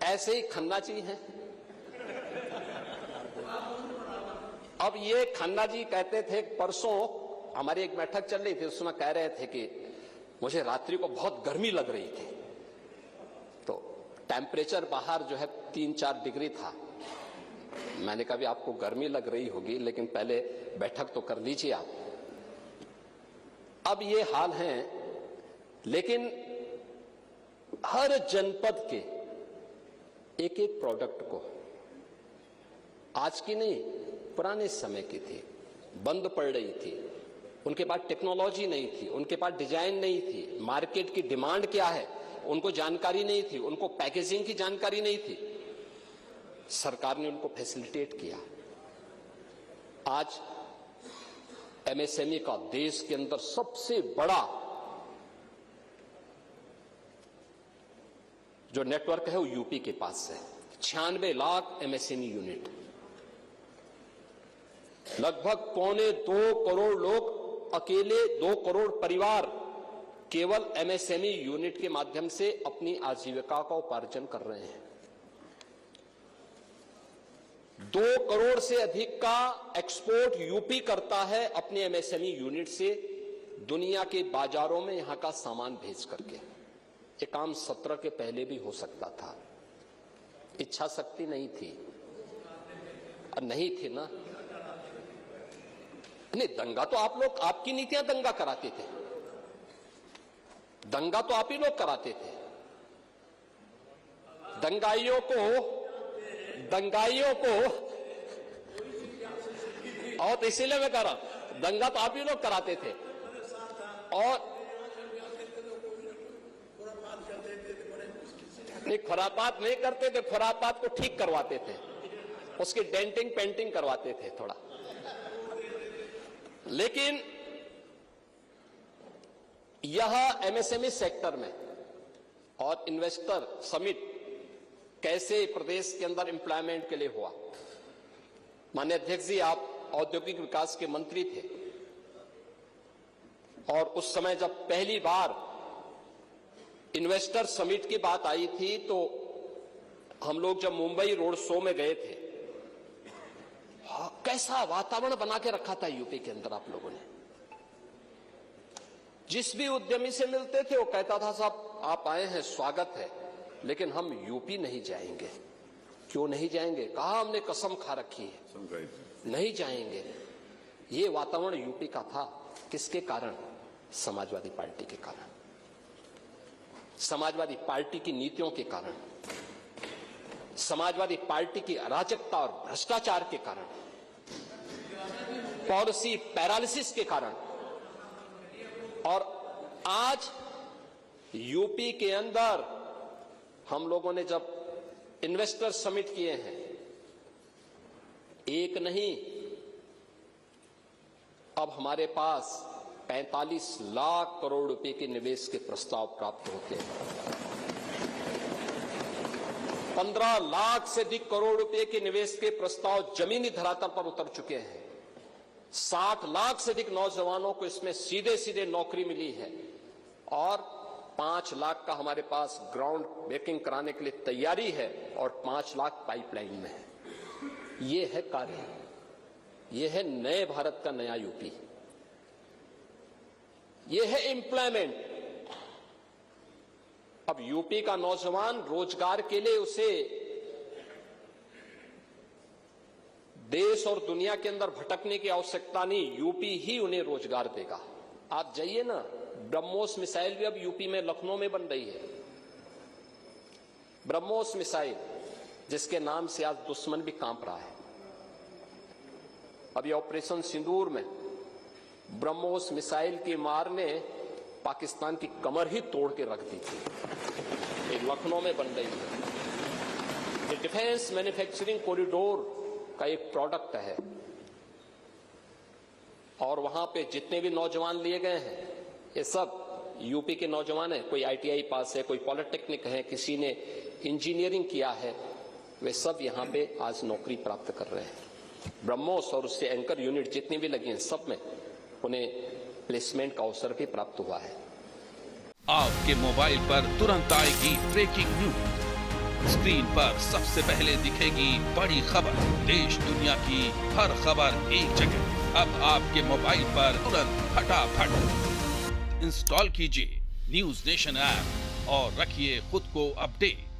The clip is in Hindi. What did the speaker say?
ऐसे ही खन्ना जी हैं। अब ये खन्ना जी कहते थे, परसों हमारी एक बैठक चल रही थी, उसमें कह रहे थे कि मुझे रात्रि को बहुत गर्मी लग रही थी। तो टेम्परेचर बाहर जो है 3-4 डिग्री था। मैंने कहा भी आपको गर्मी लग रही होगी, लेकिन पहले बैठक तो कर लीजिए आप। अब ये हाल है, लेकिन हर जनपद के एक एक प्रोडक्ट को, आज की नहीं पुराने समय की थी, बंद पड़ रही थी, उनके पास टेक्नोलॉजी नहीं थी, उनके पास डिजाइन नहीं थी, मार्केट की डिमांड क्या है उनको जानकारी नहीं थी, उनको पैकेजिंग की जानकारी नहीं थी। सरकार ने उनको फैसिलिटेट किया। आज एमएसएमई का देश के अंदर सबसे बड़ा जो नेटवर्क है वो यूपी के पास है। 96 लाख एमएसएमई यूनिट, लगभग 1.25 करोड़ लोग, अकेले 2 करोड़ परिवार केवल एमएसएमई यूनिट के माध्यम से अपनी आजीविका का उपार्जन कर रहे हैं। 2 करोड़ से अधिक का एक्सपोर्ट यूपी करता है अपने एमएसएमई यूनिट से दुनिया के बाजारों में यहां का सामान भेज करके। ये काम 17 के पहले भी हो सकता था, इच्छा शक्ति नहीं थी, और नहीं थी ना। नहीं, दंगा तो आप लोग, आपकी नीतियां दंगा कराते थे, दंगा तो आप ही लोग कराते थे। दंगाइयों को और तो इसीलिए मैं कह रहा हूं, दंगा तो आप ही लोग कराते थे। और नहीं, खुरापात नहीं करते थे, खुरापात को ठीक करवाते थे, उसकी डेंटिंग पेंटिंग करवाते थे थोड़ा। लेकिन यह एमएसएमई सेक्टर में और इन्वेस्टर समिट कैसे प्रदेश के अंदर एम्प्लॉयमेंट के लिए हुआ। माननीय अध्यक्ष जी, आप औद्योगिक विकास के मंत्री थे, और उस समय जब पहली बार इन्वेस्टर समिट की बात आई थी, तो हम लोग जब मुंबई रोड शो में गए थे, कैसा वातावरण बना के रखा था यूपी के अंदर आप लोगों ने। जिस भी उद्यमी से मिलते थे वो कहता था, साहब आप आए हैं, स्वागत है, लेकिन हम यूपी नहीं जाएंगे। क्यों नहीं जाएंगे? कहा हमने कसम खा रखी है, नहीं जाएंगे। ये वातावरण यूपी का था। किसके कारण? समाजवादी पार्टी के कारण, समाजवादी पार्टी की नीतियों के कारण, समाजवादी पार्टी की अराजकता और भ्रष्टाचार के कारण, पॉलिसी पैरालिसिस के कारण। और आज यूपी के अंदर हम लोगों ने जब इन्वेस्टर समिट किए हैं, एक नहीं, अब हमारे पास 45 लाख करोड़ रुपए के निवेश के प्रस्ताव प्राप्त होते हैं। 15 लाख से अधिक करोड़ रुपए के निवेश के प्रस्ताव जमीनी धरातल पर उतर चुके हैं। 60 लाख से अधिक नौजवानों को इसमें सीधे सीधे नौकरी मिली है, और 5 लाख का हमारे पास ग्राउंड ब्रेकिंग कराने के लिए तैयारी है, और 5 लाख पाइपलाइन में है। ये है कार्य, ये है नए भारत का नया यूपी, ये है एम्प्लॉयमेंट। अब यूपी का नौजवान रोजगार के लिए, उसे देश और दुनिया के अंदर भटकने की आवश्यकता नहीं, यूपी ही उन्हें रोजगार देगा। आप जाइए ना, ब्रह्मोस मिसाइल भी अब यूपी में लखनऊ में बन रही है। ब्रह्मोस मिसाइल, जिसके नाम से आज दुश्मन भी कांप रहा है। अभी ऑपरेशन सिंदूर में ब्रह्मोस मिसाइल की मार ने पाकिस्तान की कमर ही तोड़ के रख दी थी। एक लखनऊ में बन रही है। ये डिफेंस मैन्युफैक्चरिंग कॉरिडोर का एक प्रोडक्ट है, और वहां पे जितने भी नौजवान लिए गए हैं, ये सब यूपी के नौजवान हैं। कोई आईटीआई पास है, कोई पॉलिटेक्निक है, किसी ने इंजीनियरिंग किया है, वे सब यहां पे आज नौकरी प्राप्त कर रहे हैं। ब्रह्मोस और उससे एंकर यूनिट जितनी भी लगी हैं, सब में उन्हें प्लेसमेंट का अवसर भी प्राप्त हुआ है। आपके मोबाइल पर तुरंत आएगी ब्रेकिंग न्यूज, स्क्रीन पर सबसे पहले दिखेगी बड़ी खबर, देश दुनिया की हर खबर एक जगह। अब आपके मोबाइल पर तुरंत फटाफट इंस्टॉल कीजिए न्यूज़ नेशन ऐप और रखिए खुद को अपडेट।